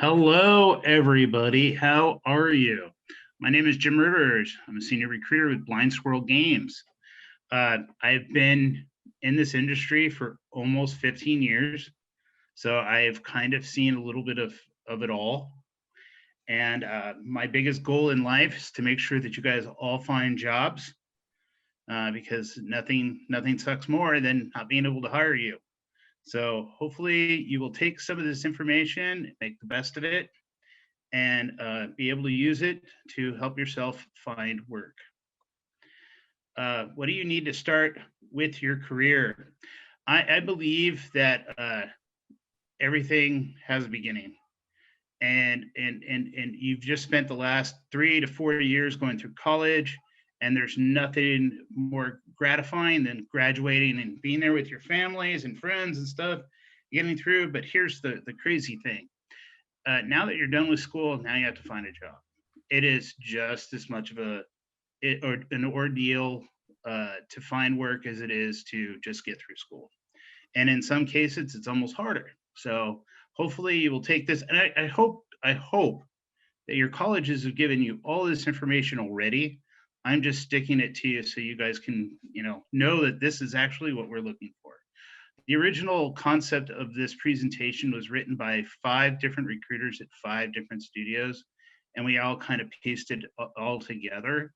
Hello, everybody. How are you? My name is Jim Rivers. I'm a senior recruiter with Blind Squirrel Games. I've been in this industry for almost 15 years, so I've kind of seen a little bit of it all. And my biggest goal in life is to make sure that you guys all find jobs because nothing sucks more than not being able to hire you. So hopefully you will take some of this information, make the best of it, and be able to use it to help yourself find work. What do you need to start with your career? I believe that everything has a beginning, and you've just spent the last 3 to 4 years going through college, and there's nothing more gratifying than graduating and being there with your families and friends and stuff, getting through. But here's the crazy thing: now that you're done with school, now you have to find a job. It is just as much of an ordeal to find work as it is to just get through school. And in some cases, it's almost harder. So hopefully you will take this, and I hope that your colleges have given you all this information already. I'm just sticking it to you so you guys can, know that this is actually what we're looking for. The original concept of this presentation was written by 5 different recruiters at 5 different studios, and we all kind of pasted all together.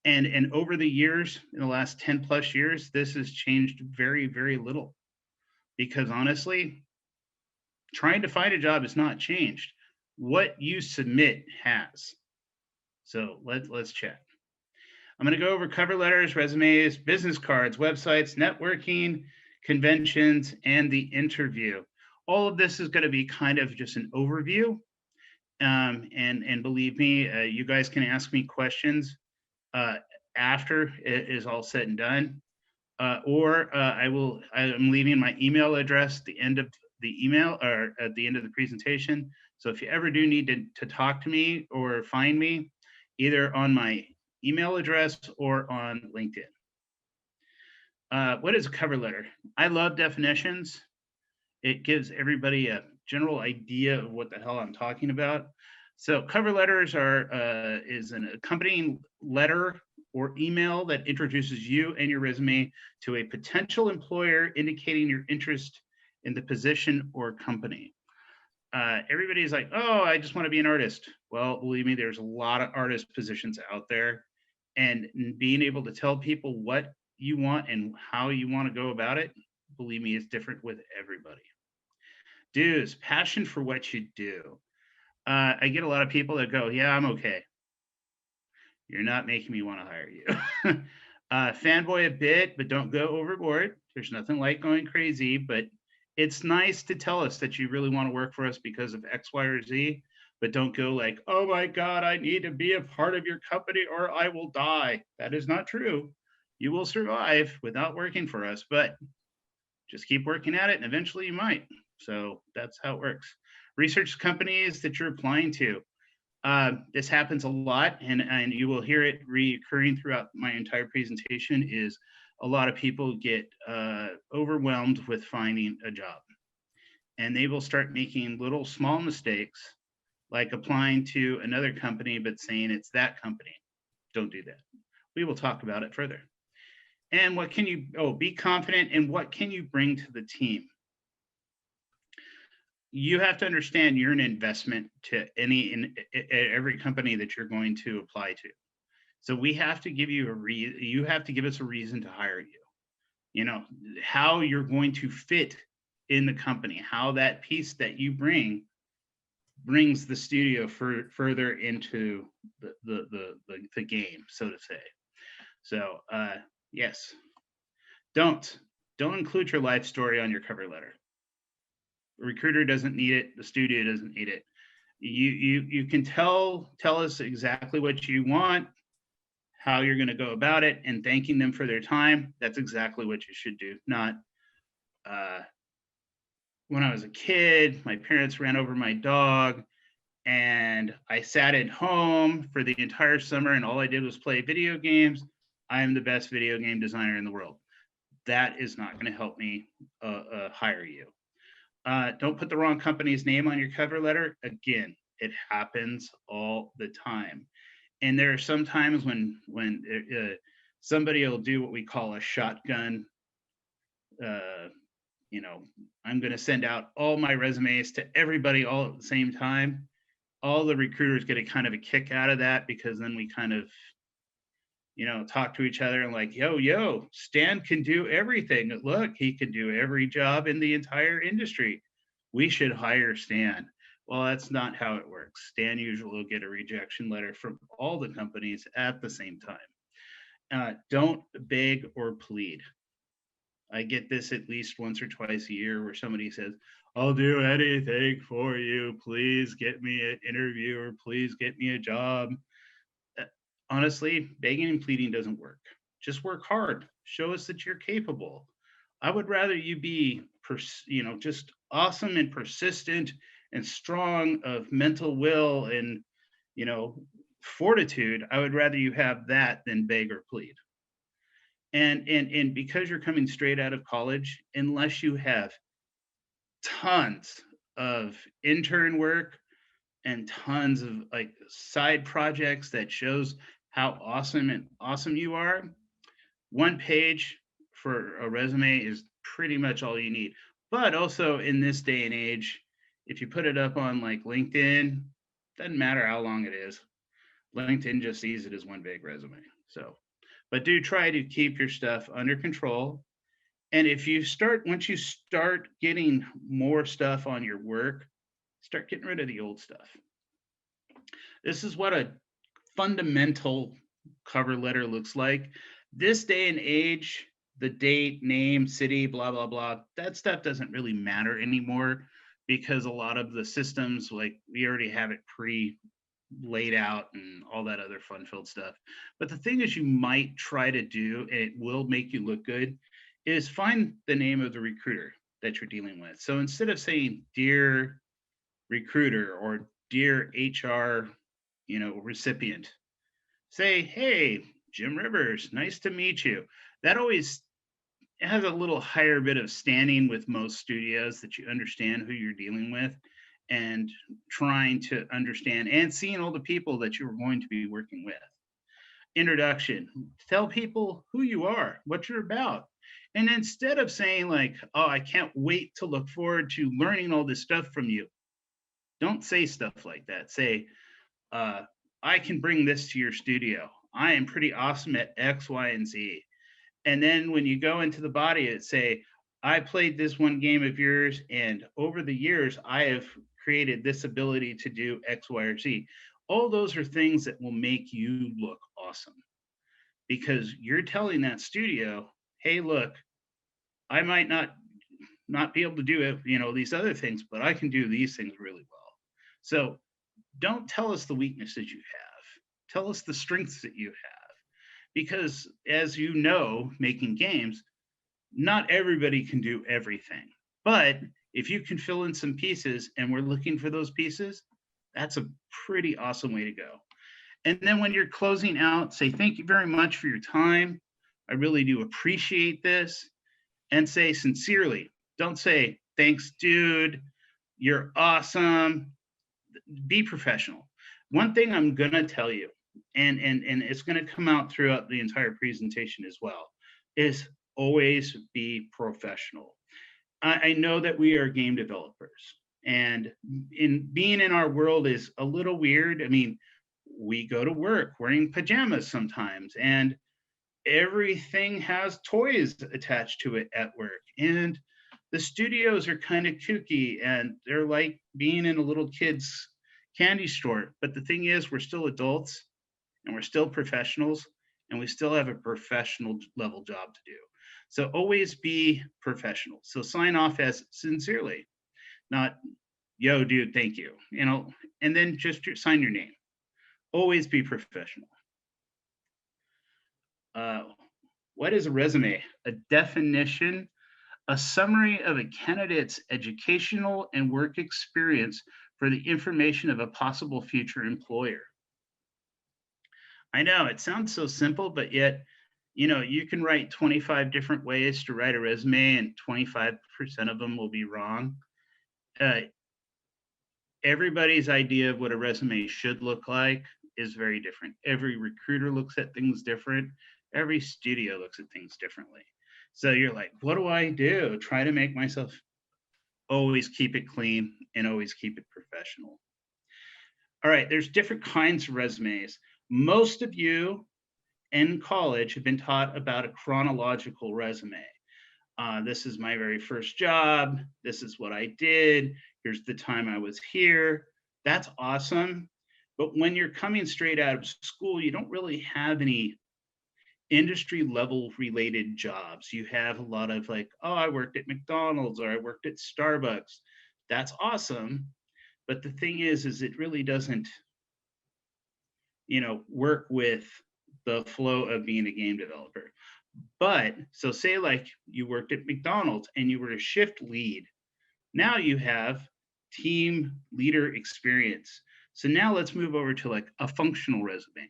And over the years, in the last 10 plus years, this has changed very, very little because honestly, trying to find a job has not changed. What you submit has. So let's chat. I'm going to go over cover letters, resumes, business cards, websites, networking, conventions, and the interview. All of this is going to be kind of just an overview. And believe me, you guys can ask me questions after it is all said and done. Or I'm leaving my email address at the end of the email or at the end of the presentation. So if you ever do need to talk to me or find me, either on my email address or on LinkedIn. What is a cover letter? I love definitions. It gives everybody a general idea of what the hell I'm talking about. So cover letters is an accompanying letter or email that introduces you and your resume to a potential employer indicating your interest in the position or company. Everybody's like, oh, I just want to be an artist. Well, believe me, there's a lot of artist positions out there. And being able to tell people what you want and how you want to go about it, believe me, is different with everybody. Dues, passion for what you do. I get a lot of people that go, yeah, I'm okay. You're not making me want to hire you. Fanboy a bit, but don't go overboard. There's nothing like going crazy, but it's nice to tell us that you really want to work for us because of X, Y, or Z, but don't go like, oh my God, I need to be a part of your company or I will die. That is not true. You will survive without working for us, but just keep working at it and eventually you might. So that's how it works. Research companies that you're applying to. This happens a lot, and you will hear it recurring throughout my entire presentation, is a lot of people get overwhelmed with finding a job. And they will start making little small mistakes, like applying to another company, but saying it's that company. Don't do that. We will talk about it further. And what can you, be confident in what can you bring to the team? You have to understand you're an investment to every company that you're going to apply to. So we have to give you you have to give us a reason to hire you. You know, how you're going to fit in the company, how that piece that you brings the studio further into the game, so to say. So yes, don't include your life story on your cover letter. The recruiter doesn't need it. The studio doesn't need it. You can tell us exactly what you want, how you're going to go about it, and thanking them for their time. That's exactly what you should do. Not when I was a kid, my parents ran over my dog, and I sat at home for the entire summer, and all I did was play video games. I am the best video game designer in the world. That is not going to help me hire you. Don't put the wrong company's name on your cover letter. Again, it happens all the time. And there are some times when somebody will do what we call a shotgun. Uh, you know, I'm going to send out all my resumes to everybody all at the same time. All the recruiters get a kind of a kick out of that because then we kind of, talk to each other and like, yo, Stan can do everything. Look, he can do every job in the entire industry. We should hire Stan. Well, that's not how it works. Stan usually will get a rejection letter from all the companies at the same time. Don't beg or plead. I get this at least once or twice a year where somebody says, I'll do anything for you. Please get me an interview or please get me a job. Uh, Honestly, begging and pleading doesn't work. Just work hard. Show us that you're capable. I would rather you be, just awesome and persistent and strong of mental will and, you know, fortitude. I would rather you have that than beg or plead. And because you're coming straight out of college, unless you have tons of intern work and tons of like side projects that shows how awesome you are, one page for a resume is pretty much all you need. But also in this day and age, if you put it up on like LinkedIn, doesn't matter how long it is. LinkedIn just sees it as one big resume. So, but do try to keep your stuff under control. And if you start, once you start getting more stuff on your work, start getting rid of the old stuff. This is what a fundamental cover letter looks like. This day and age, the date, name, city, blah, blah, blah, that stuff doesn't really matter anymore because a lot of the systems, like we already have it pre laid out and all that other fun filled stuff. But the thing is, you might try to do, and it will make you look good, is find the name of the recruiter that you're dealing with. So instead of saying, Dear recruiter or Dear HR, recipient, say, Hey, Jim Rivers, nice to meet you. That always has a little higher bit of standing with most studios, that you understand who you're dealing with and trying to understand and seeing all the people that you're going to be working with. Introduction, tell people who you are, what you're about. And instead of saying, like, oh, I can't wait to look forward to learning all this stuff from you, don't say stuff like that. Say, uh, I can bring this to your studio. I am pretty awesome at X, Y, and Z. And then when you go into the body, it say, I played this one game of yours, and over the years, I have created this ability to do X, Y, or Z. All those are things that will make you look awesome because you're telling that studio, hey, look, I might not be able to do it, these other things, but I can do these things really well. So don't tell us the weaknesses you have. Tell us the strengths that you have. Because as you know, making games, not everybody can do everything. But if you can fill in some pieces and we're looking for those pieces, that's a pretty awesome way to go. And then when you're closing out, say, thank you very much for your time. I really do appreciate this. And say sincerely. Don't say, thanks, dude. You're awesome. Be professional. One thing I'm going to tell you, and it's going to come out throughout the entire presentation as well, is always be professional. I know that we are game developers, and in being in our world is a little weird. I mean, we go to work wearing pajamas sometimes, and everything has toys attached to it at work. And the studios are kind of kooky and they're like being in a little kid's candy store. But the thing is, we're still adults and we're still professionals and we still have a professional level job to do. So always be professional. So sign off as sincerely, not, yo, dude, thank you, and then just sign your name. Always be professional. Uh, what is a resume? A definition, a summary of a candidate's educational and work experience for the information of a possible future employer. I know it sounds so simple, but yet, you can write 25 different ways to write a resume and 25% of them will be wrong. uh, everybody's idea of what a resume should look like is very different. Every recruiter looks at things different. Every studio looks at things differently. So you're like, what do I do? Try to make myself always keep it clean and always keep it professional. All right, there's different kinds of resumes. Most of you in college have been taught about a chronological resume. This is my very first job. This is what I did. Here's the time I was here. That's awesome. But when you're coming straight out of school, you don't really have any industry level related jobs. You have a lot of like, oh, I worked at McDonald's or I worked at Starbucks. That's awesome. But the thing is it really doesn't, work with the flow of being a game developer. But so say like you worked at McDonald's and you were a shift lead. Now you have team leader experience. So now let's move over to like a functional resume.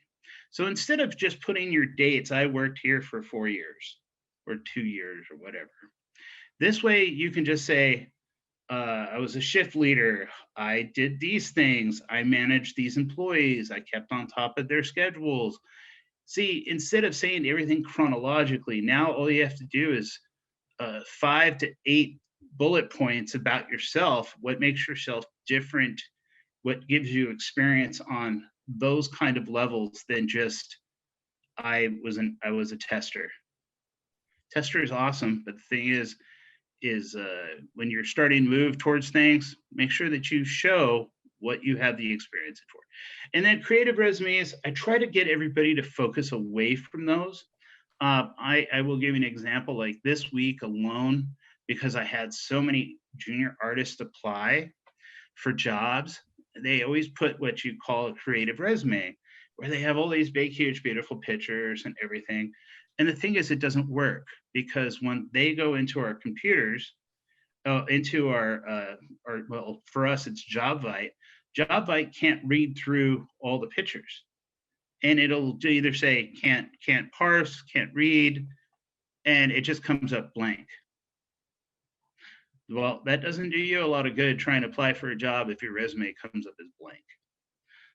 So instead of just putting your dates, I worked here for 4 years or 2 years or whatever. This way you can just say, I was a shift leader. I did these things. I managed these employees. I kept on top of their schedules. See, instead of saying everything chronologically, now all you have to do is 5 to 8 bullet points about yourself, what makes yourself different, what gives you experience on those kind of levels than just I was a tester. Tester is awesome, but the thing is when you're starting to move towards things, make sure that you show what you have the experience for. And then creative resumes, I try to get everybody to focus away from those. I will give you an example like this week alone, because I had so many junior artists apply for jobs. They always put what you call a creative resume, where they have all these big, huge, beautiful pictures and everything. And the thing is, it doesn't work because when they go into our computers, into well, for us, it's JobVite. JobVite can't read through all the pictures, and it'll either say can't parse, can't read, and it just comes up blank. Well, that doesn't do you a lot of good trying to apply for a job if your resume comes up as blank.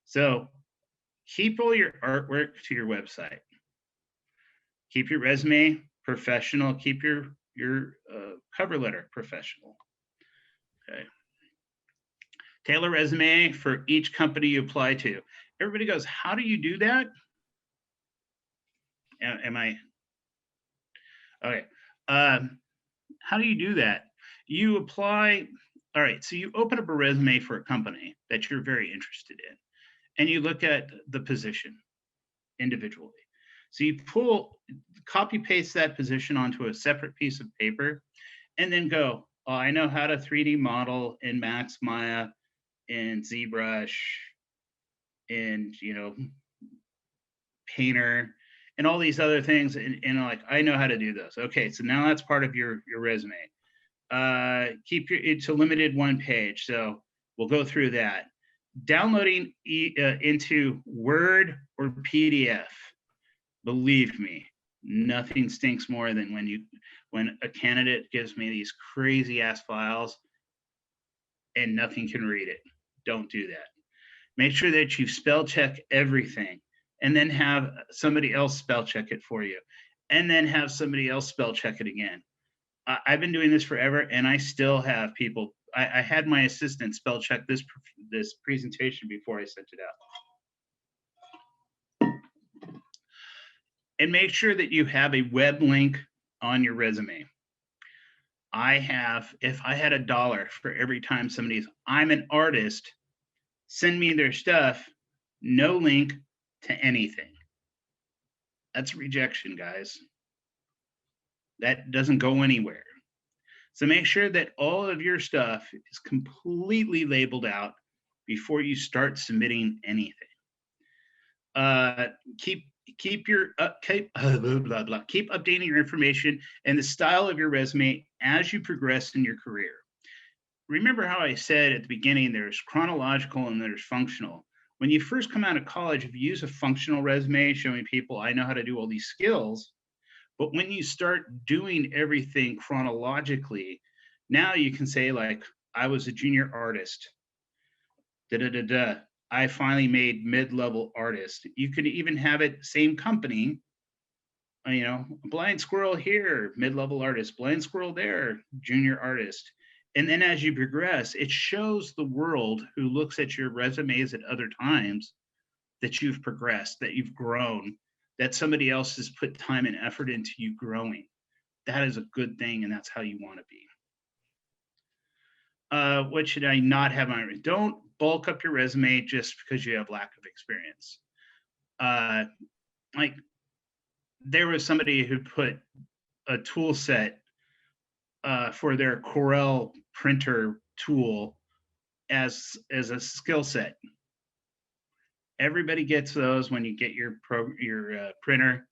So keep all your artwork to your website. Keep your resume professional. Keep your cover letter professional. Okay. Tailor resume for each company you apply to. Everybody goes, how do you do that? Am I? Okay. How do you do that? You apply. All right. So you open up a resume for a company that you're very interested in, and you look at the position individually. So you copy paste that position onto a separate piece of paper, and then go, oh, I know how to 3D model in Max Maya, in ZBrush, and Painter, and all these other things, and like I know how to do those. Okay, so now that's part of your resume. Keep it's a limited one page, so we'll go through that. Downloading into Word or PDF. Believe me, nothing stinks more than when a candidate gives me these crazy ass files and nothing can read it. Don't do that. Make sure that you spell check everything and then have somebody else spell check it for you and then have somebody else spell check it again. I've been doing this forever and I still have people. I had my assistant spell check this presentation before I sent it out. And make sure that you have a web link on your resume. If I had $1 for every time somebody's, I'm an artist, send me their stuff, no link to anything. That's rejection, guys. That doesn't go anywhere. So make sure that all of your stuff is completely labeled out before you start submitting anything. Keep updating your information and the style of your resume as you progress in your career. Remember how I said at the beginning, there's chronological and there's functional. When you first come out of college, if you use a functional resume showing people, I know how to do all these skills, but when you start doing everything chronologically, now you can say like, I was a junior artist. Da da da da. I finally made mid-level artist. You could even have it same company, Blind Squirrel here, mid-level artist, Blind Squirrel there, junior artist. And then as you progress, it shows the world who looks at your resumes at other times that you've progressed, that you've grown, that somebody else has put time and effort into you growing. That is a good thing, and that's how you want to be. What should I not have on? Don't bulk up your resume just because you have lack of experience. Like there was somebody who put a tool set for their Corel printer tool as a skill set. Everybody gets those when you get your printer.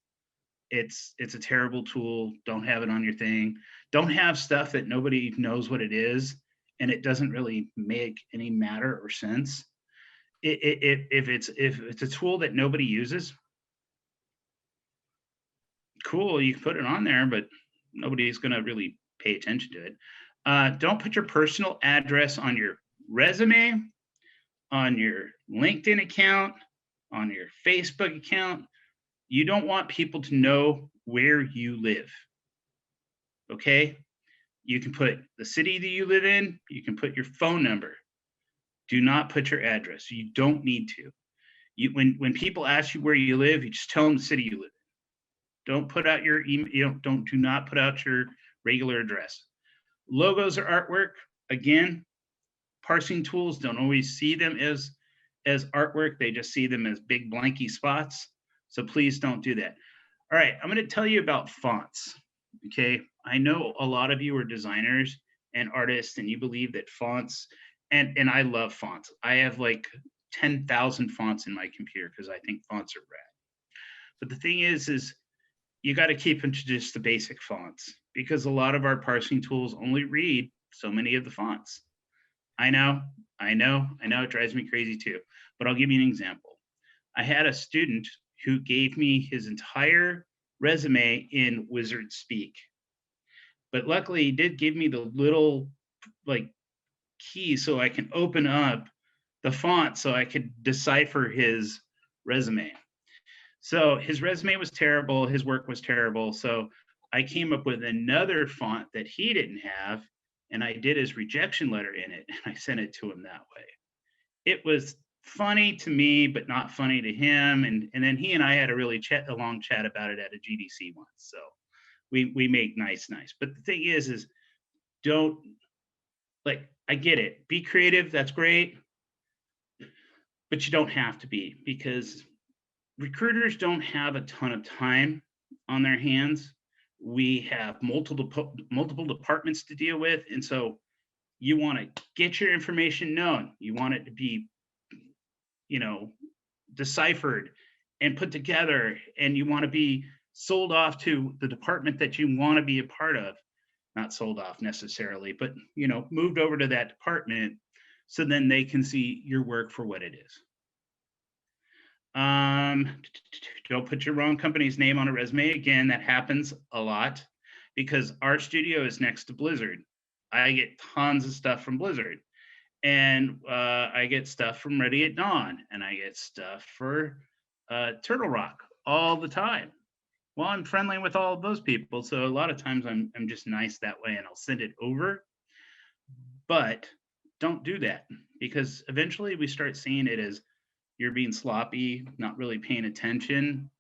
It's a terrible tool. Don't have it on your thing. Don't have stuff that nobody knows what it is, and it doesn't really make any matter or sense. If it's a tool that nobody uses, cool, you can put it on there, but nobody's going to really pay attention to it. Don't put your personal address on your resume, on your LinkedIn account, on your Facebook account. You don't want people to know where you live. Okay? You can put the city that you live in, you can put your phone number. Do not put your address. You don't need to. When people ask you where you live, you just tell them the city you live in. Don't put out your email, do not put out your regular address. Logos or artwork, again, parsing tools don't always see them as artwork. They just see them as big blanky spots. So please don't do that. All right, I'm going to tell you about fonts. Okay, I know a lot of you are designers and artists, and you believe that fonts, and I love fonts. I have like 10,000 fonts in my computer because I think fonts are rad. But the thing is you got to keep them to just the basic fonts because a lot of our parsing tools only read so many of the fonts. I know, it drives me crazy too. But I'll give you an example. I had a student who gave me his entire resume in wizard speak. But luckily he did give me the little like key so I can open up the font so I could decipher his resume. So his resume was terrible, his work was terrible. So I came up with another font that he didn't have, and I did his rejection letter in it, and I sent it to him that way. It was funny to me, but not funny to him. And then he and I had a long chat about it at a GDC once. So we make nice. But the thing is don't, like, I get it. Be creative. That's great. But you don't have to be, because recruiters don't have a ton of time on their hands. We have multiple departments to deal with. And so you want to get your information known. You want it to be, deciphered and put together, and you want to be sold off to the department that you want to be a part of. Not sold off necessarily, but moved over to that department so then they can see your work for what it is. Don't put your wrong company's name on a resume. Again, that happens a lot because our studio is next to Blizzard. I get tons of stuff from Blizzard, and I get stuff from Ready at Dawn, and I get stuff for Turtle Rock all the time. Well, I'm friendly with all of those people, so a lot of times I'm just nice that way, and I'll send it over. But don't do that, because eventually we start seeing it as you're being sloppy, not really paying attention.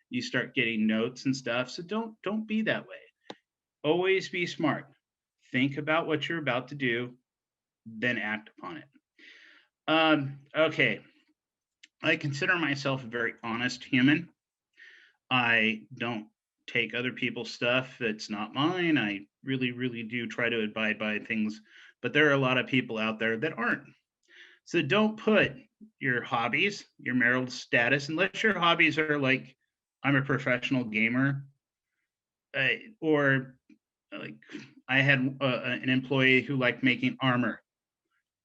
You start getting notes and stuff. So don't be that way. Always be smart. Think about what you're about to do, then act upon it. Okay. I consider myself a very honest human. I don't take other people's stuff that's not mine. I really, really do try to abide by things, but there are a lot of people out there that aren't. So don't put your hobbies, your marital status, unless your hobbies are like, I'm a professional gamer, or like I had an employee who liked making armor.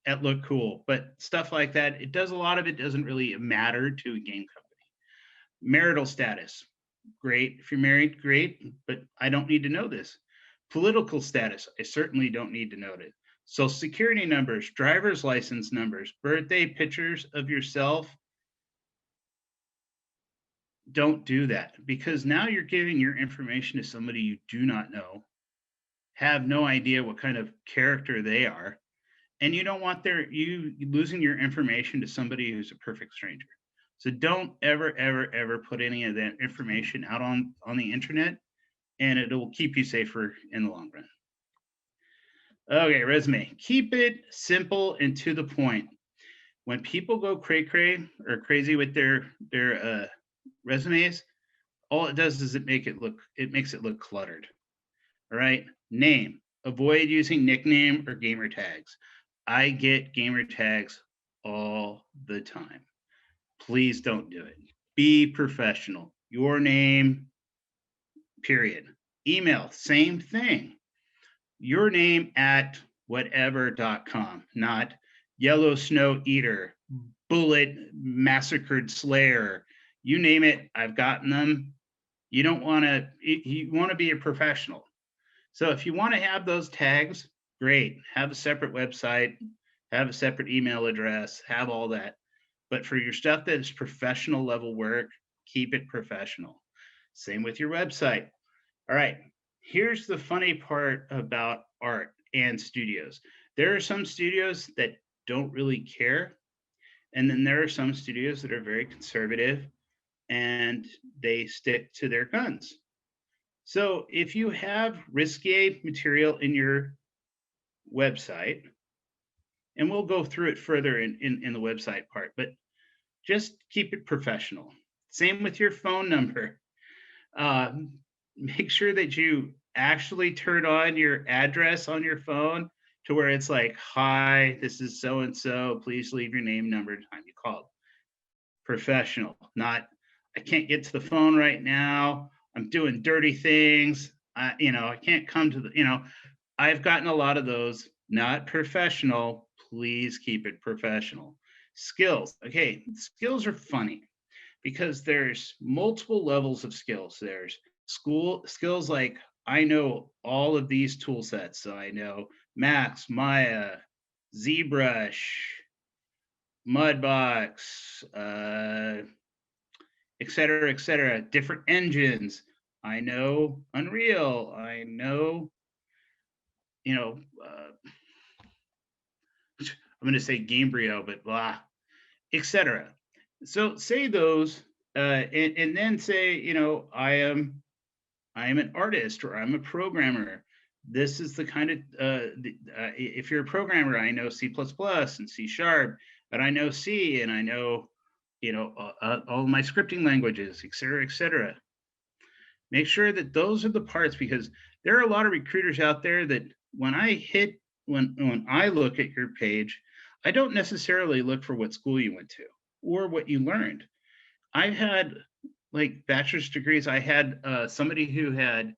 That looked cool, but stuff like that, a lot of it doesn't really matter to a game company. Marital status, great. If you're married, great, but I don't need to know this. Political status, I certainly don't need to know it. Social security numbers, driver's license numbers, birthday pictures of yourself. Don't do that, because now you're giving your information to somebody you do not know, have no idea what kind of character they are, and you don't want you losing your information to somebody who's a perfect stranger. So don't ever, ever, ever put any of that information out on the internet, and it will keep you safer in the long run. Okay, resume. Keep it simple and to the point. When people go cray cray or crazy with their resumes, all it does is it makes it look cluttered. All right. Name. Avoid using nickname or gamer tags. I get gamer tags all the time. Please don't do it. Be professional. Your name, period. Email, same thing. Your name at whatever.com, not Yellow Snow Eater, Bullet Massacred Slayer. You name it, I've gotten them. You don't want to, you want to be a professional. So if you want to have those tags, great. Have a separate website, have a separate email address, have all that. But for your stuff that is professional level work, keep it professional. Same with your website. All right. Here's the funny part about art and studios. There are some studios that don't really care. And then there are some studios that are very conservative and they stick to their guns. So if you have risque material in your website, and we'll go through it further in the website part, but just keep it professional. Same with your phone number. Make sure that you actually turn on your address on your phone to where it's like, hi, this is so and so. Please leave your name, number, time you called. Professional, not I can't get to the phone right now. I'm doing dirty things. I can't come to the. I've gotten a lot of those. Not professional. Please keep it professional. Skills. Okay, skills are funny because there's multiple levels of skills. There's school skills like I know all of these tool sets. So I know Max, Maya, ZBrush, Mudbox, et cetera, different engines. I know Unreal. I know, I'm going to say Gamebryo, but blah, etc. So say those, and then say, I am an artist or I'm a programmer. This is the kind of if you're a programmer, I know C++ and C Sharp, but I know C and I know all my scripting languages, et cetera, et cetera. Make sure that those are the parts, because there are a lot of recruiters out there that when I look at your page, I don't necessarily look for what school you went to or what you learned. I've had like bachelor's degrees. I had somebody who had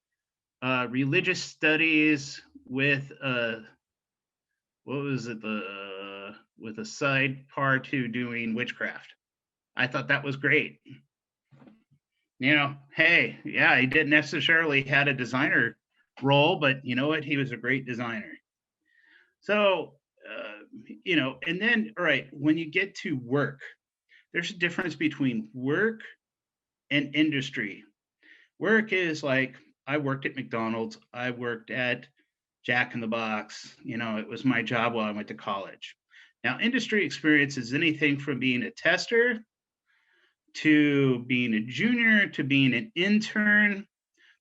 religious studies with what was it, with a side part to doing witchcraft. I thought that was great. Hey, yeah, he didn't necessarily had a designer role, but you know what? He was a great designer. So, and then, all right, when you get to work, there's a difference between work and industry. Work is like, I worked at McDonald's, I worked at Jack in the Box, it was my job while I went to college. Now, industry experience is anything from being a tester to being a junior to being an intern.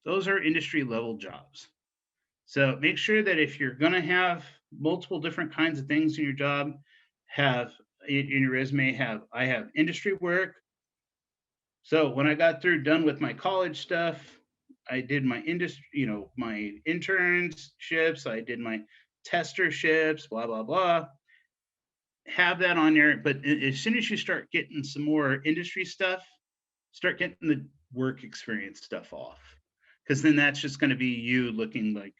Those are industry level jobs. So make sure that if you're going to have multiple different kinds of things in your job, have in your resume, I have industry work. So when I got done with my college stuff, I did my industry, my internships, I did my testerships, blah, blah, blah. Have that on there. But as soon as you start getting some more industry stuff, start getting the work experience stuff off, because then that's just going to be you looking like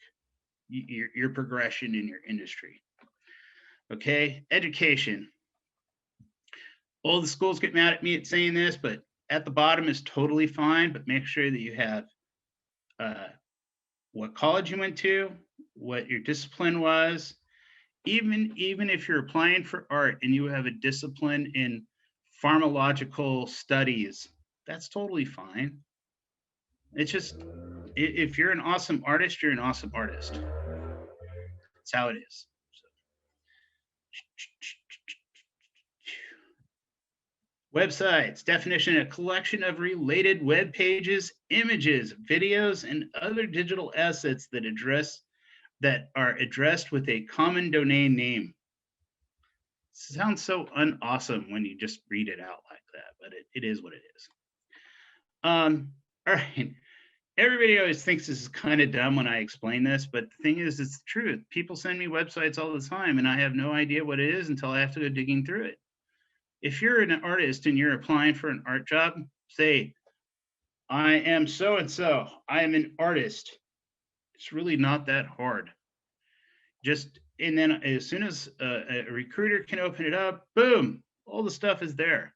your progression in your industry. Okay, education. All the schools get mad at me at saying this, but at the bottom is totally fine, but make sure that you have what college you went to, what your discipline was, even if you're applying for art and you have a discipline in pharmacological studies, that's totally fine. It's just if you're an awesome artist, you're an awesome artist. That's how it is. Websites definition: a collection of related web pages, images, videos, and other digital assets that are addressed with a common domain name. Sounds so unawesome when you just read it out like that, but it is what it is. All right. Everybody always thinks this is kind of dumb when I explain this, but the thing is, it's the truth. People send me websites all the time, and I have no idea what it is until I have to go digging through it. If you're an artist and you're applying for an art job, say, I am so and so. I am an artist. It's really not that hard. And then as soon as a recruiter can open it up, boom, all the stuff is there.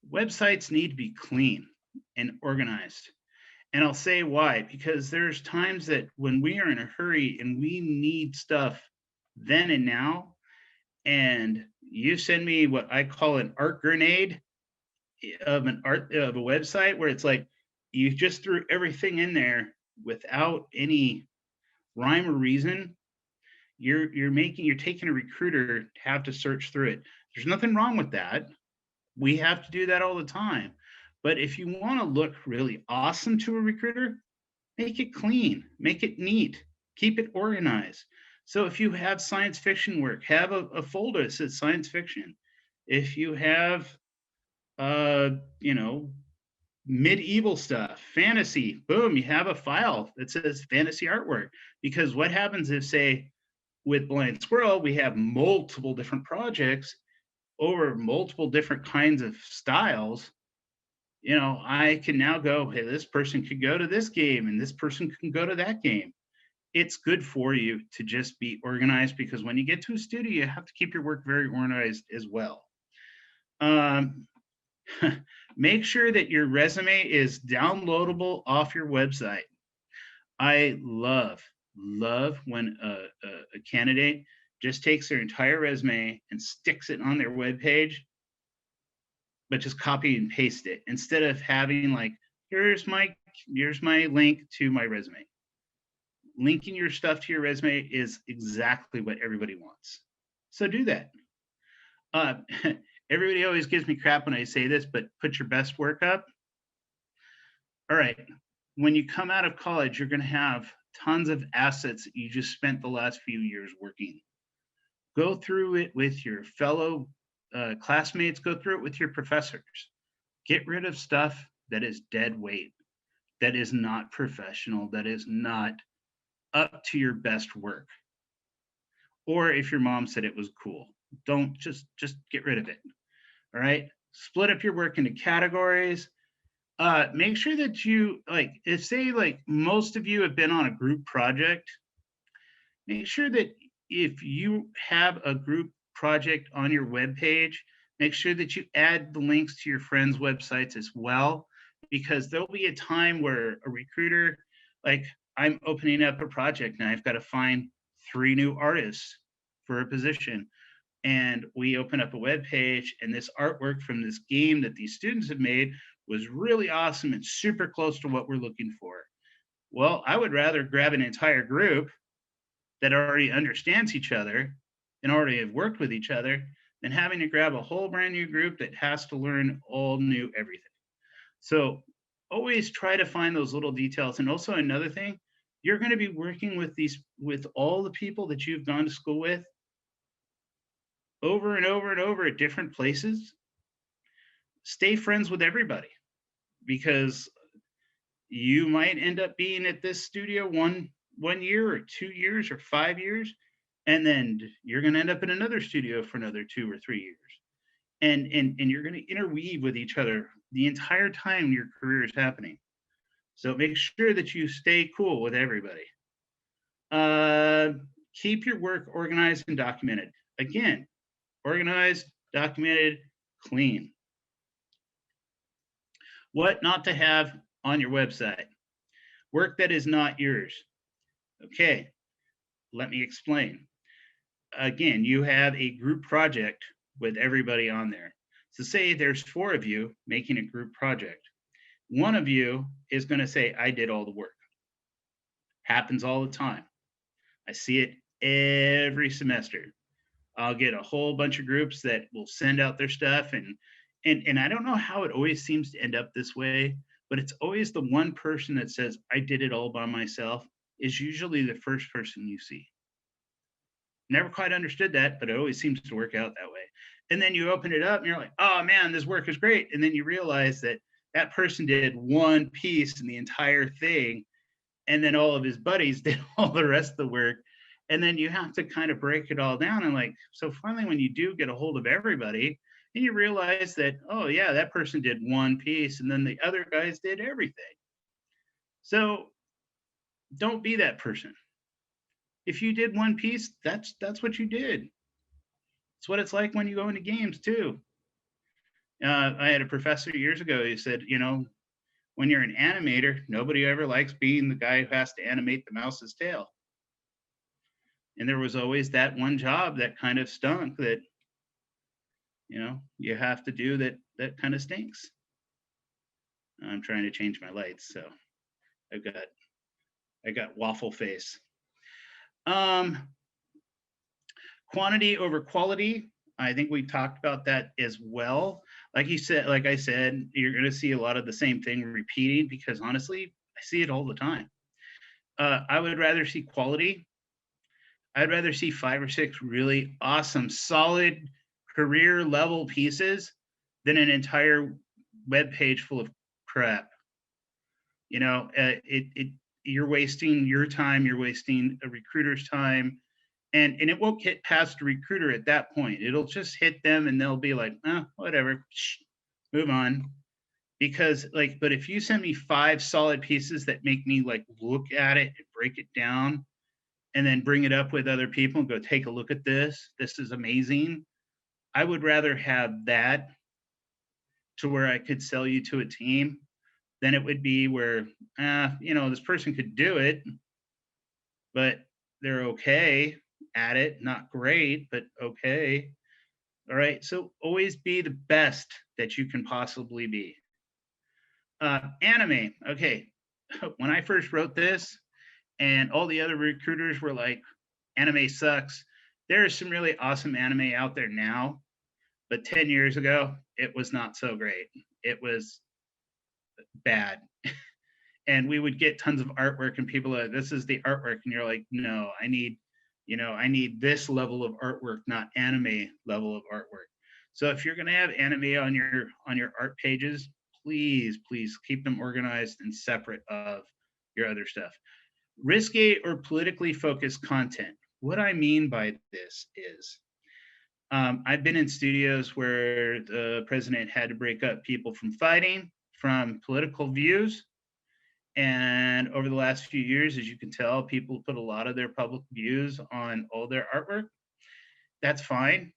Websites need to be clean and organized. And I'll say why, because there's times that when we are in a hurry and we need stuff then and now, and you send me what I call an art grenade of a website where it's like you just threw everything in there without any rhyme or reason. You're taking a recruiter to have to search through it. There's nothing wrong with that. We have to do that all the time. But if you want to look really awesome to a recruiter, make it clean, make it neat, keep it organized. So if you have science fiction work, have a folder that says science fiction. If you have, you know, medieval stuff, fantasy, boom, you have a file that says fantasy artwork. Because what happens if, say, with Blind Squirrel, we have multiple different projects over multiple different kinds of styles. I can now go, hey, this person could go to this game and this person can go to that game. It's good for you to just be organized, because when you get to a studio, you have to keep your work very organized as well. Make sure that your resume is downloadable off your website. I love when a candidate just takes their entire resume and sticks it on their webpage, but just copy and paste it instead of having like, here's my link to my resume. Linking your stuff to your resume is exactly what everybody wants. So do that. Everybody always gives me crap when I say this, but put your best work up. All right. When you come out of college, you're going to have tons of assets that you just spent the last few years working. Go through it with your fellow classmates, go through it with your professors. Get rid of stuff that is dead weight, that is not professional, that is not up to your best work. Or if your mom said it was cool, don't just get rid of it. All right. Split up your work into categories. Make sure that you if say like most of you have been on a group project, make sure that if you have a group project on your web page, make sure that you add the links to your friends' websites as well, because there'll be a time where a recruiter, like I'm opening up a project and I've got to find 3 new artists for a position. And we open up a web page and this artwork from this game that these students have made was really awesome and super close to what we're looking for. Well, I would rather grab an entire group that already understands each other and already have worked with each other than having to grab a whole brand new group that has to learn all new everything. So always try to find those little details. And also another thing, you're going to be working with all the people that you've gone to school with over and over and over at different places. Stay friends with everybody, because you might end up being at this studio one year or 2 years or 5 years, and then you're going to end up in another studio for another 2 or 3 years, and you're going to interweave with each other the entire time your career is happening. So make sure that you stay cool with everybody. Keep your work organized and documented. Again, organized, documented, clean. What not to have on your website: work that is not yours. Okay, let me explain. again, you have a group project with everybody on there. So say there's four of you making a group project. One of you is going to say, I did all the work. Happens all the time. I see it every semester. I'll get a whole bunch of groups that will send out their stuff, and I don't know how it always seems to end up this way, but it's always the one person that says I did it all by myself is usually the first person you see. Never quite understood that, but it always seems to work out that way. And then you open it up and you're like, oh man, this work is great. And then you realize that that person did one piece in the entire thing. And then all of his buddies did all the rest of the work. And then you have to kind of break it all down. And like, so finally, when you do get a hold of everybody, and you realize that, oh yeah, that person did one piece and then the other guys did everything. So don't be that person. If you did one piece, that's what you did. It's what it's like when you go into games too. I had a professor years ago. He said, when you're an animator, nobody ever likes being the guy who has to animate the mouse's tail. And there was always that one job that kind of stunk that, you have to do that kind of stinks. I'm trying to change my lights, so I've got I got waffle face. Um, Quantity over quality. I think we talked about that as well. Like I said, you're going to see a lot of the same thing repeating because honestly, I see it all the time. I would rather see quality. I'd rather see 5 or 6 really awesome, solid career level pieces than an entire web page full of crap. You're wasting your time. You're wasting a recruiter's time, and it won't get past a recruiter at that point. It'll just hit them, and they'll be like, whatever, move on. Because but if you send me 5 solid pieces that make me like look at it and break it down, and then bring it up with other people and go take a look at this. This is amazing. I would rather have that to where I could sell you to a team than it would be where, this person could do it, but they're okay at it. Not great, but okay. All right. So always be the best that you can possibly be. Anime. Okay. When I first wrote this, and all the other recruiters were like, anime sucks. There is some really awesome anime out there now, but 10 years ago, it was not so great. It was bad. And we would get tons of artwork, and people are, this is the artwork. And you're like, no, I need this level of artwork, not anime level of artwork. So if you're going to have anime on your art pages, please keep them organized and separate of your other stuff. Risky or politically focused content. What I mean by this is I've been in studios where the president had to break up people from fighting, from political views. And over the last few years, as you can tell, people put a lot of their public views on all their artwork. That's fine.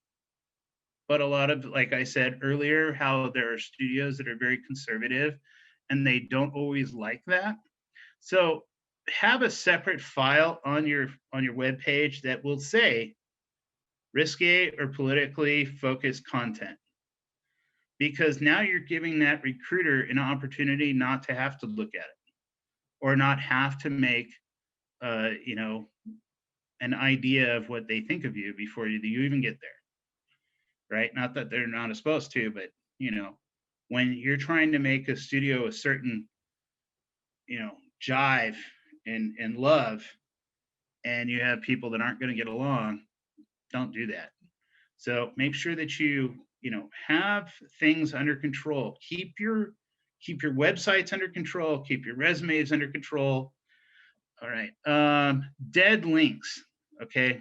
But a lot of, like I said earlier, how there are studios that are very conservative and they don't always like that. So have a separate file on your web page that will say risque or politically focused content, because now you're giving that recruiter an opportunity not to have to look at it or not have to make an idea of what they think of you before you even get there, right? Not that they're not supposed to, but when you're trying to make a studio a certain jive and love, and you have people that aren't going to get along, don't do that. So make sure that you have things under control. Keep your websites under control. Keep your resumes under control. All right. Dead links. Okay.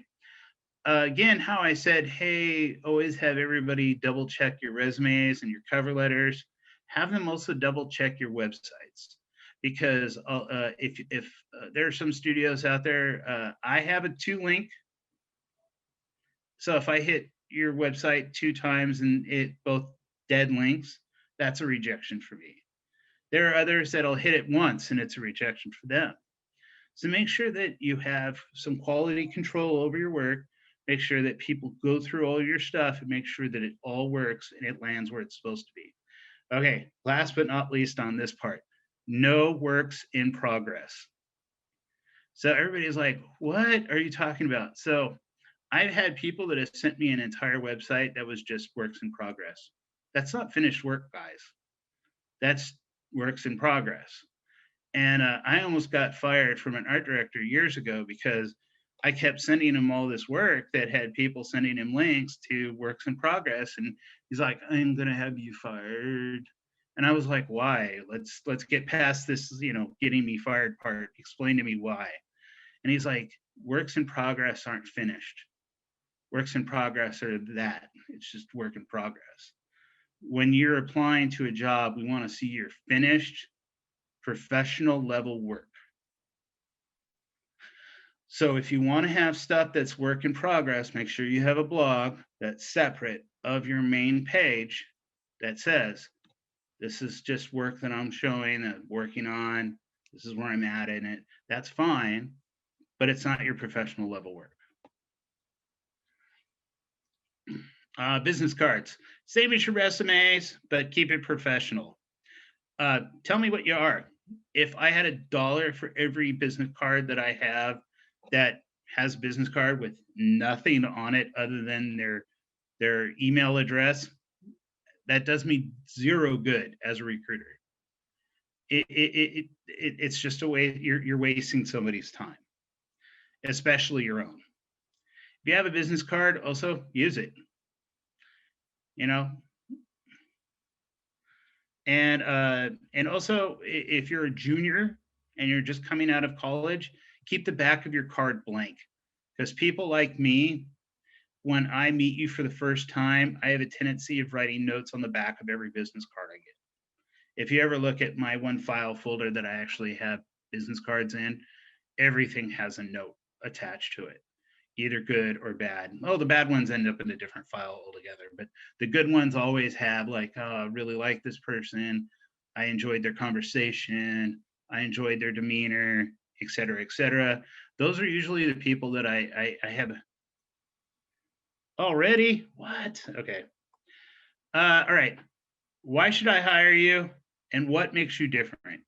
Again, how I said, hey, always have everybody double check your resumes and your cover letters. Have them also double check your websites, because if there are some studios out there, I have a 2 link. So if I hit your website 2 times and it both dead links, that's a rejection for me. There are others that'll hit it once and it's a rejection for them. So make sure that you have some quality control over your work. make sure that people go through all your stuff and make sure that it all works and it lands where it's supposed to be. Okay, last but not least on this part, no works in progress. So everybody's like, what are you talking about? So I've had people that have sent me an entire website that was just works in progress. That's not finished work, guys. That's works in progress. And I almost got fired from an art director years ago because I kept sending him all this work that had people sending him links to works in progress. And he's like, I'm going to have you fired. And I was like, why? Let's get past this, getting me fired part. Explain to me why. And he's like, works in progress aren't finished. Works in progress are that. It's just work in progress. When you're applying to a job, we want to see your finished professional level work. So if you want to have stuff that's work in progress, make sure you have a blog that's separate of your main page that says, this is just work that I'm showing, that I'm working on. This is where I'm at in it. That's fine, but it's not your professional level work. Business cards, same as your resumes, but keep it professional. Tell me what you are. If I had $1 for every business card that I have that has a business card with nothing on it other than their email address, that does me zero good as a recruiter. It's just a way you're wasting somebody's time, especially your own. If you have a business card, also use it. And also, if you're a junior and you're just coming out of college, keep the back of your card blank, because people like me, when I meet you for the first time, I have a tendency of writing notes on the back of every business card I get. If you ever look at my one file folder that I actually have business cards in, everything has a note attached to it, either good or bad. Oh, the bad ones end up in a different file altogether, but the good ones always have like, oh, I really like this person. I enjoyed their conversation. I enjoyed their demeanor, et cetera, et cetera. Those are usually the people that I have. Already? What? Okay. All right. Why should I hire you? And what makes you different?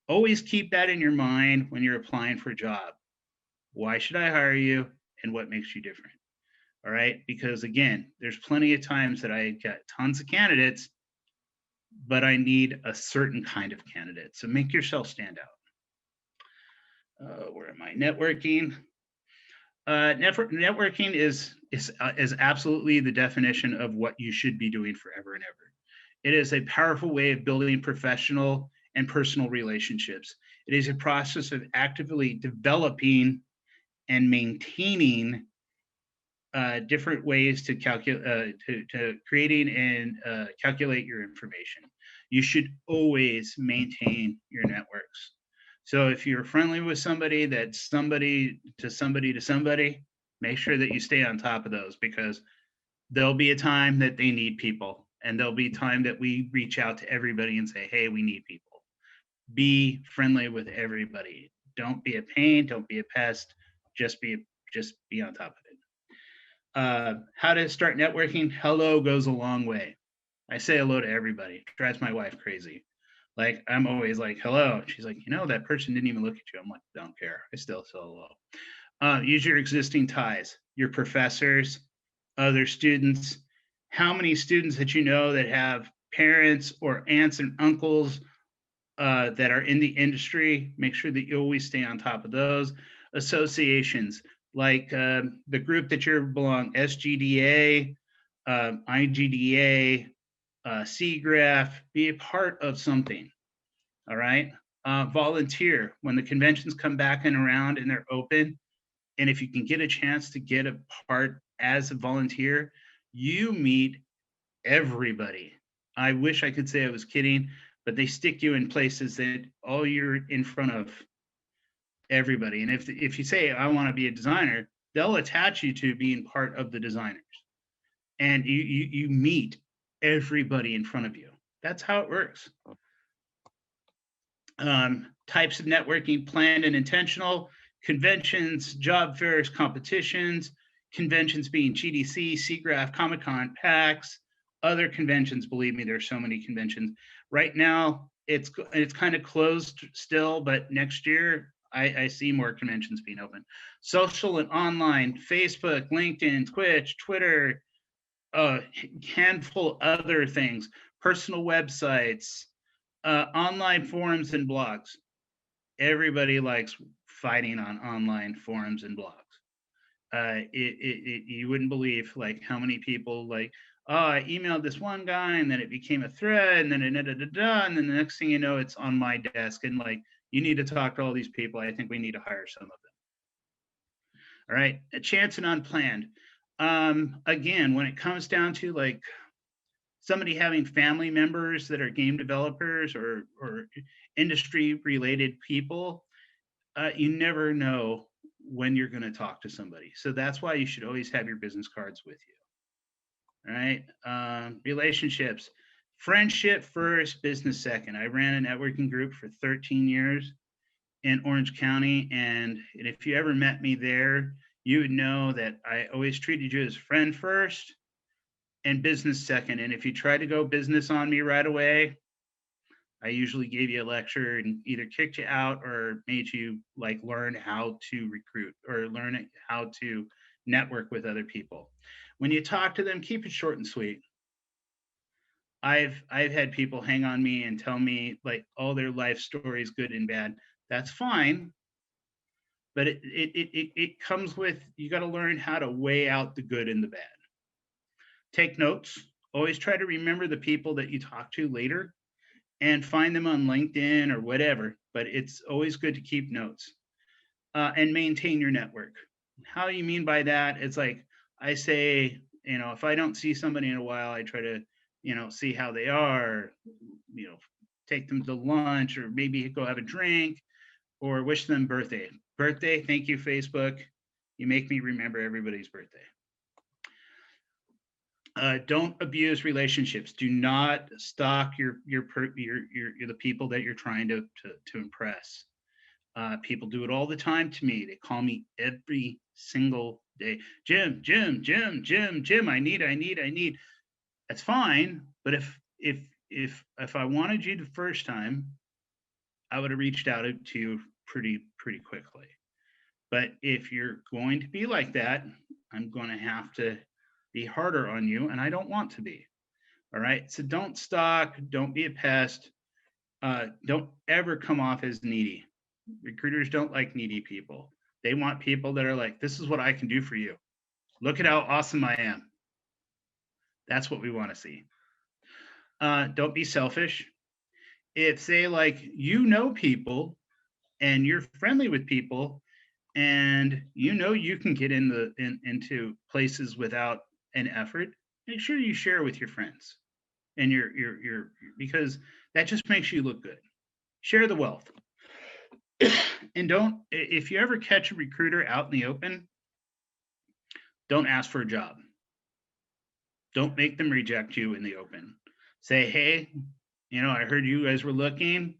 Always keep that in your mind when you're applying for a job. Why should I hire you? And what makes you different? All right. Because again, there's plenty of times that I get tons of candidates, but I need a certain kind of candidate. So make yourself stand out. Where am I? Networking. Networking is absolutely the definition of what you should be doing forever and ever. It is a powerful way of building professional and personal relationships. It is a process of actively developing and maintaining different ways to calculate, to creating and calculate your information. You should always maintain your networks. So if you're friendly with somebody, that's somebody to somebody to somebody, make sure that you stay on top of those, because there'll be a time that they need people, and there'll be time that we reach out to everybody and say, hey, we need people. Be friendly with everybody. Don't be a pain. Don't be a pest. Just be on top of it. How to start networking? Hello goes a long way. I say hello to everybody. It drives my wife crazy. Like, I'm always like, hello. She's like, that person didn't even look at you. I'm like, don't care. I still say hello. Use your existing ties, your professors, other students. How many students that you know that have parents or aunts and uncles that are in the industry? Make sure that you always stay on top of those. Associations, like the group that you belong, SGDA, IGDA, CGRAPH, be a part of something. All right. Volunteer when the conventions come back and around and they're open. And if you can get a chance to get a part as a volunteer, you meet everybody. I wish I could say I was kidding, but they stick you in places that all you're in front of everybody. And if you say, I want to be a designer, they'll attach you to being part of the designers. And you meet everybody in front of you. That's how it works. Types of networking: planned and intentional, conventions, job fairs, competitions. conventions being GDC, SIGGRAPH, Comic-Con, PAX, other conventions. Believe me, there's so many conventions. Right now, it's kind of closed still, but next year I see more conventions being open. Social and online, Facebook, LinkedIn, Twitch, Twitter, a handful other things, personal websites, online forums and blogs. Everybody likes fighting on online forums and blogs. You wouldn't believe like how many people like, oh, I emailed this one guy and then it became a thread and then and then the next thing you know, it's on my desk and like, you need to talk to all these people. I think we need to hire some of them. All right, a chance and unplanned. Again, when it comes down to like somebody having family members that are game developers or industry related people, you never know when you're going to talk to somebody. So that's why you should always have your business cards with you. All right. Relationships, friendship first, business second. I ran a networking group for 13 years in Orange County. And if you ever met me there, you would know that I always treated you as friend first and business second. And if you try to go business on me right away, I usually gave you a lecture and either kicked you out or made you like learn how to recruit or learn how to network with other people. When you talk to them, keep it short and sweet. I've had people hang on me and tell me like all their life stories, good and bad. That's fine, but it comes with, you got to learn how to weigh out the good and the bad. Take notes. Always try to remember the people that you talk to later and find them on LinkedIn or whatever, but it's always good to keep notes and maintain your network. How you mean by that? It's like I say, if I don't see somebody in a while, I try to, see how they are, take them to lunch or maybe go have a drink or wish them birthday. Birthday, thank you, Facebook. You make me remember everybody's birthday. Don't abuse relationships. Do not stalk the people that you're trying to impress. People do it all the time to me. They call me every single day. Jim, I need. That's fine. But if I wanted you the first time, I would have reached out to you pretty quickly. But if you're going to be like that, I'm going to have to be harder on you, and I don't want to be. All right. So don't stalk. Don't be a pest. Don't ever come off as needy. Recruiters don't like needy people. They want people that are like, this is what I can do for you. Look at how awesome I am. That's what we want to see. Don't be selfish. If say like people and you're friendly with people and you can get into places without an effort, make sure you share with your friends and your because that just makes you look good. Share the wealth. And if you ever catch a recruiter out in the open, don't ask for a job. Don't make them reject you in the open. Say, hey, I heard you guys were looking.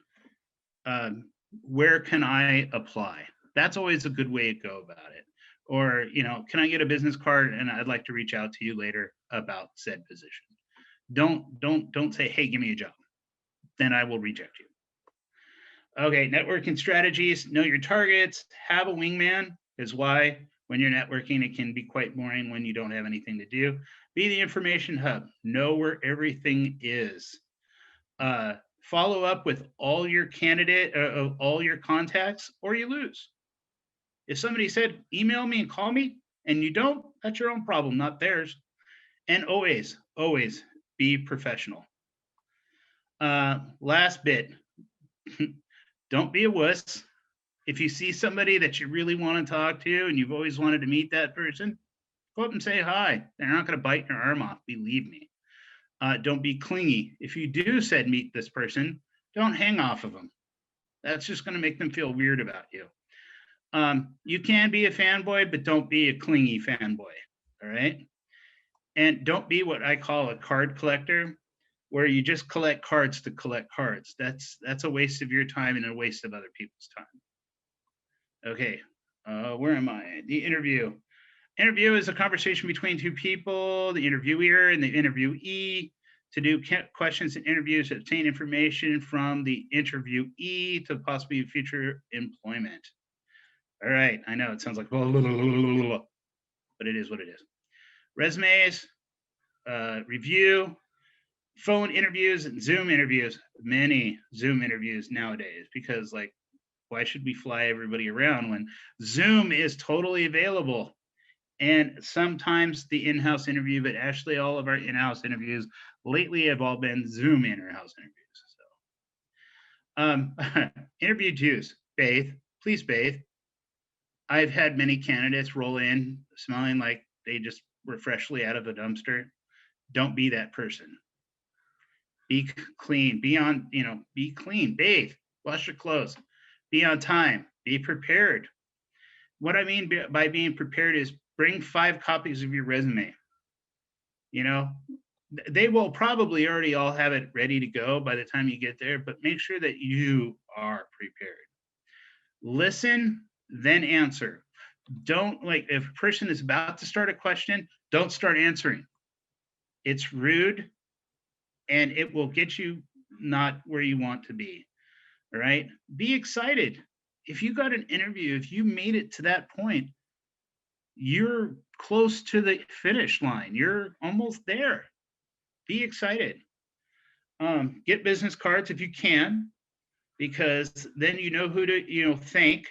Where can I apply? That's always a good way to go about it. Or, can I get a business card and I'd like to reach out to you later about said position. Don't say, hey, give me a job. Then I will reject you. Okay, networking strategies, know your targets, have a wingman is why when you're networking, it can be quite boring when you don't have anything to do. Be the information hub, know where everything is. Follow up with all your all your contacts or you lose. If somebody said, email me and call me and you don't, that's your own problem, not theirs. And always be professional. Last bit, don't be a wuss. If you see somebody that you really want to talk to and you've always wanted to meet that person, go up and say hi. They're not going to bite your arm off, believe me. Don't be clingy. If you do said meet this person, don't hang off of them. That's just going to make them feel weird about you. You can be a fanboy, but don't be a clingy fanboy. All right. And don't be what I call a card collector, where you just collect cards to collect cards. That's a waste of your time and a waste of other people's time. Okay, where am I? The interview. Interview is a conversation between two people, the interviewer and the interviewee, to do questions and interviews to obtain information from the interviewee to possibly future employment. All right, I know it sounds like, blah, blah, blah, blah, blah, but it is what it is. Resumes, review, phone interviews, and Zoom interviews. Many Zoom interviews nowadays, because like, why should we fly everybody around when Zoom is totally available? And sometimes the in-house interview, but actually all of our in-house interviews lately have all been Zoom in-house interviews. So, interview juice, bathe, please bathe. I've had many candidates roll in smelling like they just were freshly out of a dumpster. Don't be that person. Be clean, be clean, bathe, wash your clothes, be on time, be prepared. What I mean by being prepared is bring 5 copies of your resume. You know, they will probably already all have it ready to go by the time you get there, but make sure that you are prepared. Listen, then answer. Don't, like, if a person is about to start a question, don't start answering. It's rude and it will get you not where you want to be. All right. Be excited. If you got an interview, if you made it to that point, you're close to the finish line. You're almost there. Be excited. Get business cards if you can, because then you know who to thank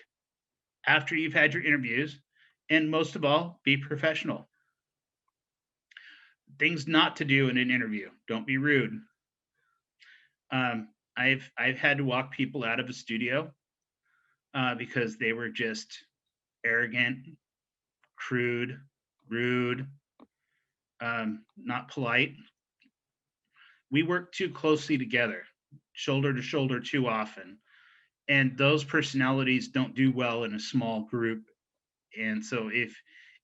after you've had your interviews. And most of all, be professional. Things not to do in an interview. Don't be rude. I've had to walk people out of a studio because they were just arrogant, crude, rude, not polite. We work too closely together, shoulder to shoulder too often. And those personalities don't do well in a small group. And so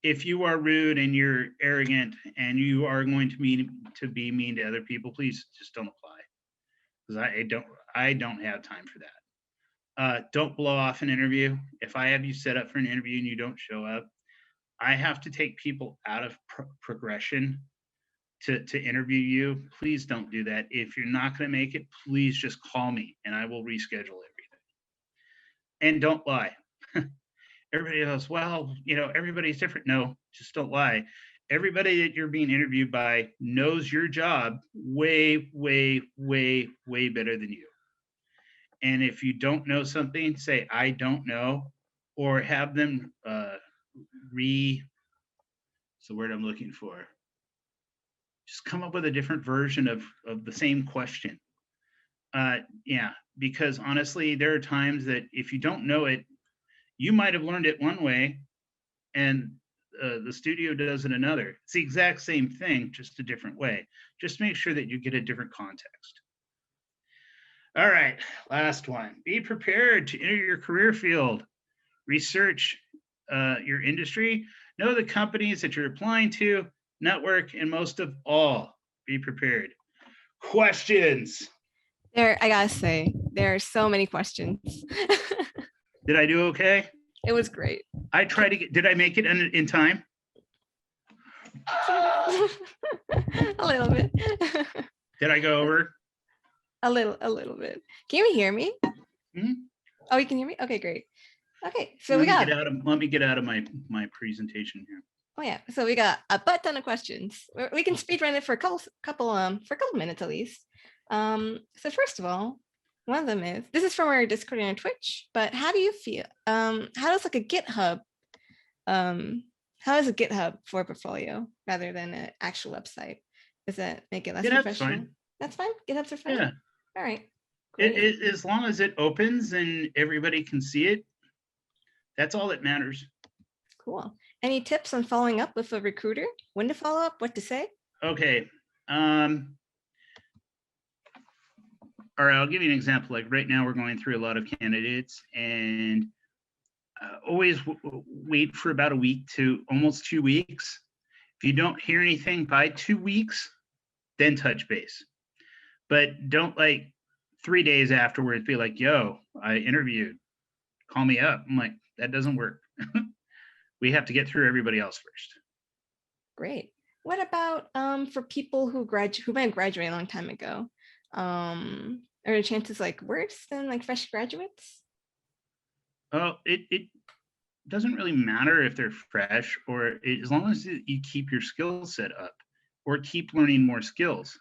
if you are rude and you're arrogant and you are going to be mean to other people, please just don't apply. Because I don't have time for that. Don't blow off an interview. If I have you set up for an interview and you don't show up, I have to take people out of progression to interview you. Please don't do that. If you're not going to make it, please just call me and I will reschedule everything. And don't lie. Everybody goes, well, everybody's different. No, just don't lie. Everybody that you're being interviewed by knows your job way, way, way, way better than you. And if you don't know something, say, I don't know, or have them what's the word I'm looking for? Just come up with a different version of the same question. Yeah, because honestly, there are times that if you don't know it, you might have learned it one way and the studio does it another. It's the exact same thing, just a different way. Just make sure that you get a different context. All right, last one. Be prepared to enter your career field. Research your industry. Know the companies that you're applying to. Network, and most of all, be prepared. Questions? I gotta say, there are so many questions. Did I do okay? It was great. I tried to did I make it in time? A little bit. Did I go over? A little bit. Can you hear me? Mm-hmm. Oh, you can hear me? Okay, great. Okay, so let me get out of my presentation here. Oh yeah, so we got a butt ton of questions. We can speed run it for a couple minutes at least. So first of all, one of them is, this is from our Discord and our Twitch, but how do you feel? How does like a GitHub, how is a GitHub for a portfolio rather than an actual website? Does that make it less professional? Fine. That's fine. GitHubs are fine. Yeah. All right. As long as it opens and everybody can see it, that's all that matters. Cool. Any tips on following up with a recruiter? When to follow up? What to say? Okay. All right, I'll give you an example. Like right now, we're going through a lot of candidates, and always wait for about a week to almost 2 weeks. If you don't hear anything by 2 weeks, then touch base. But don't 3 days afterwards be like, yo, I interviewed, call me up. I'm like, that doesn't work. we have to get through everybody else first. Great. What about for people who might have graduated a long time ago? Are the chances like worse than like fresh graduates? Oh, it doesn't really matter if they're fresh as long as you keep your skill set up or keep learning more skills.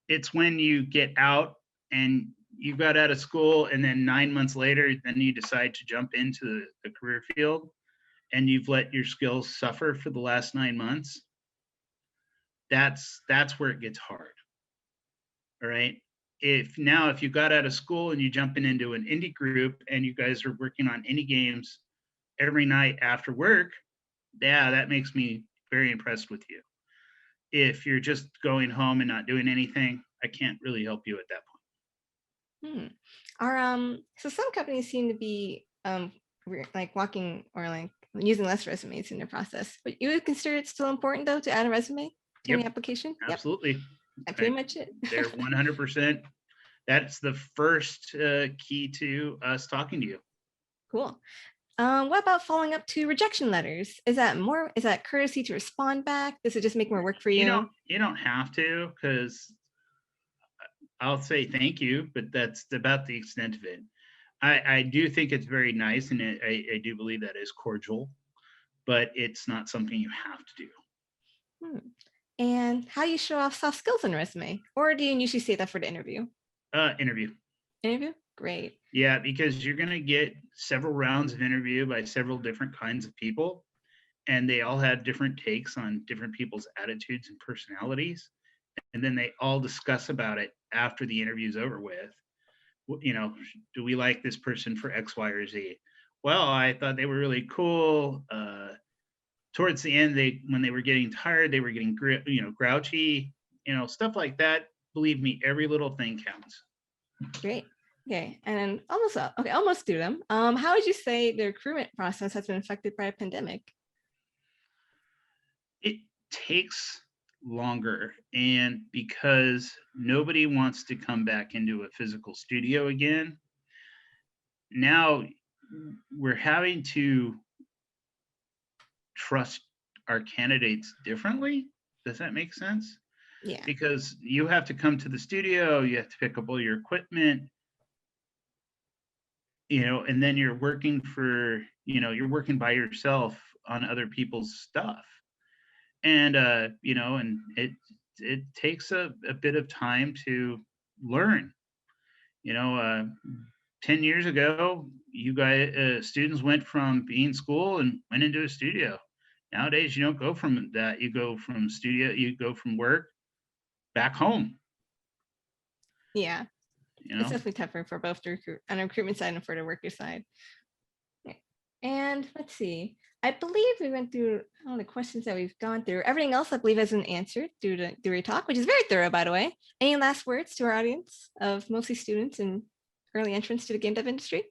It's when you get out and you got out of school and then 9 months later, then you decide to jump into the career field and you've let your skills suffer for the last 9 months. That's where it gets hard. All right. If you got out of school and you jumping into an indie group and you guys are working on indie games every night after work, yeah, that makes me very impressed with you. If you're just going home and not doing anything, I can't really help you at that point. So some companies seem to be like walking or like using less resumes in their process, but you would consider it still important though to add a resume to any application? Absolutely. Yep. That's pretty much it. They're 100%. That's the first key to us talking to you. Cool. What about following up to rejection letters? Is that courtesy to respond back? Does it just make more work for you? You don't have to, because I'll say thank you, but that's about the extent of it. I do think it's very nice, and I do believe that is cordial, but it's not something you have to do. And how do you show off soft skills on a resume? Or do you usually say that for the interview? Interview. Interview? Great. Yeah, because you're going to get several rounds of interview by several different kinds of people, and they all have different takes on different people's attitudes and personalities. And then they all discuss about it after the interview's over with. Do we like this person for X, Y, or Z? Well, I thought they were really cool. Towards the end, when they were getting tired, they were getting grouchy, stuff like that. Believe me, every little thing counts. Great. Okay, and almost through them. How would you say the recruitment process has been affected by a pandemic? It takes longer, and because nobody wants to come back into a physical studio again, now we're having to trust our candidates differently. Does that make sense? Yeah. Because you have to come to the studio, you have to pick up all your equipment, and then you're working by yourself on other people's stuff. And and it takes a bit of time to learn. 10 years ago, you guys students went from being in school and went into a studio. Nowadays, you don't go from that. You go from work back home. Yeah. It's definitely tougher for both the recruitment side and for the worker side. Okay. And let's see. I believe we went through all the questions that we've gone through. Everything else, I believe, has been answered through your talk, which is very thorough, by the way. Any last words to our audience of mostly students and early entrants to the game dev industry?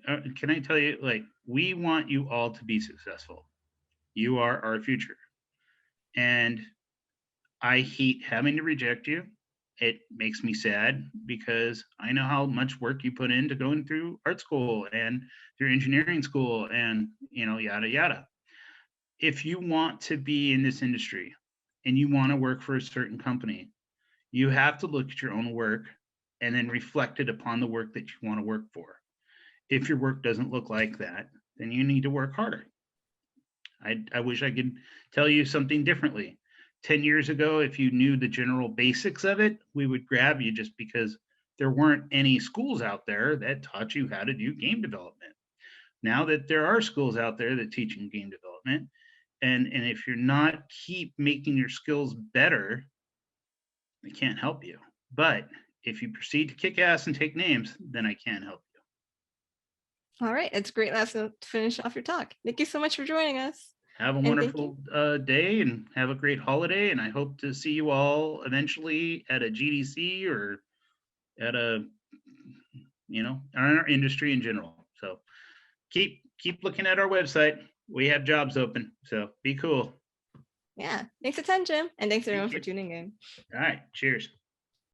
Can I tell you, we want you all to be successful. You are our future. And I hate having to reject you. It makes me sad because I know how much work you put into going through art school and through engineering school and, yada, yada. If you want to be in this industry and you want to work for a certain company, you have to look at your own work and then reflect it upon the work that you want to work for. If your work doesn't look like that, then you need to work harder. I wish I could tell you something differently. 10 years ago, if you knew the general basics of it, we would grab you just because there weren't any schools out there that taught you how to do game development. Now that there are schools out there that teach you game development, and if you're not keep making your skills better, I can't help you. But if you proceed to kick ass and take names, then I can help you. All right. It's a great last note to finish off your talk. Thank you so much for joining us. Have a wonderful day and have a great holiday. And I hope to see you all eventually at a GDC or at our industry in general. So keep looking at our website. We have jobs open. So be cool. Yeah. Thanks a ton, Jim. And thanks everyone for tuning in. All right. Cheers.